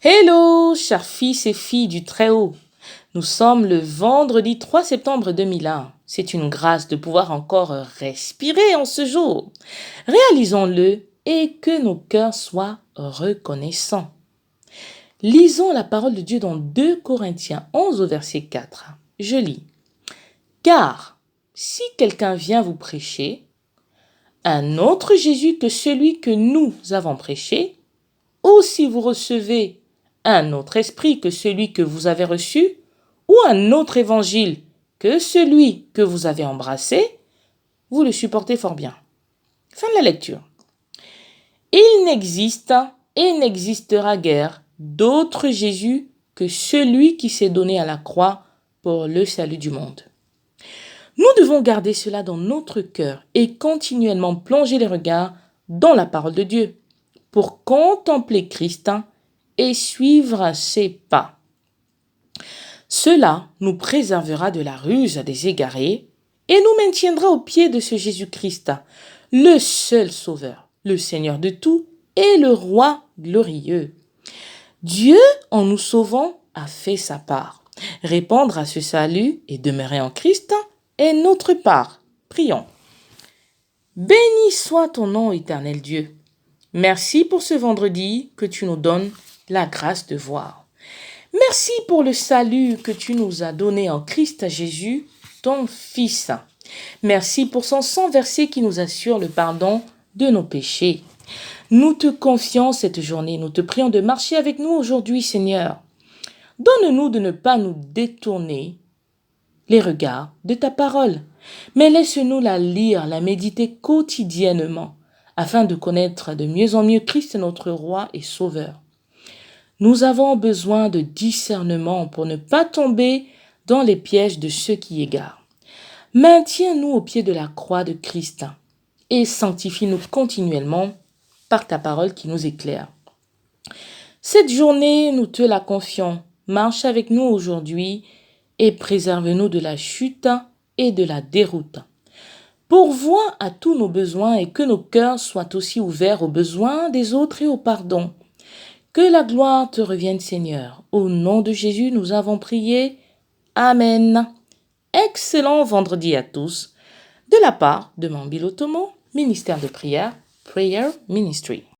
Hello, chers fils et filles du Très-Haut. Nous sommes le vendredi 3 septembre 2001. C'est une grâce de pouvoir encore respirer en ce jour. Réalisons-le et que nos cœurs soient reconnaissants. Lisons la parole de Dieu dans 2 Corinthiens 11 au verset 4. Je lis. Car si quelqu'un vient vous prêcher un autre Jésus que celui que nous avons prêché, ou si vous recevez un autre esprit que celui que vous avez reçu, ou un autre évangile que celui que vous avez embrassé, vous le supportez fort bien. Fin de la lecture. Il n'existe et n'existera guère d'autre Jésus que celui qui s'est donné à la croix pour le salut du monde. Nous devons garder cela dans notre cœur et continuellement plonger les regards dans la parole de Dieu pour contempler Christ et suivre ses pas. Cela nous préservera de la ruse des égarés et nous maintiendra au pied de ce Jésus-Christ, le seul Sauveur, le Seigneur de tout et le Roi glorieux. Dieu, en nous sauvant, a fait sa part. Répondre à ce salut et demeurer en Christ est notre part. Prions. Béni soit ton nom, éternel Dieu. Merci pour ce vendredi que tu nous donnes la grâce de voir. Merci pour le salut que tu nous as donné en Christ Jésus, ton Fils. Merci pour son sang versé qui nous assure le pardon de nos péchés. Nous te confions cette journée, nous te prions de marcher avec nous aujourd'hui, Seigneur. Donne-nous de ne pas nous détourner les regards de ta parole, mais laisse-nous la lire, la méditer quotidiennement, afin de connaître de mieux en mieux Christ notre Roi et Sauveur. Nous avons besoin de discernement pour ne pas tomber dans les pièges de ceux qui égarent. Maintiens-nous au pied de la croix de Christ et sanctifie-nous continuellement par ta parole qui nous éclaire. Cette journée, nous te la confions. Marche avec nous aujourd'hui et préserve-nous de la chute et de la déroute. Pourvois à tous nos besoins et que nos cœurs soient aussi ouverts aux besoins des autres et au pardon. Que la gloire te revienne, Seigneur. Au nom de Jésus, nous avons prié. Amen. Excellent vendredi à tous. De la part de Mambil Otomo, ministère de prière, Prayer Ministry.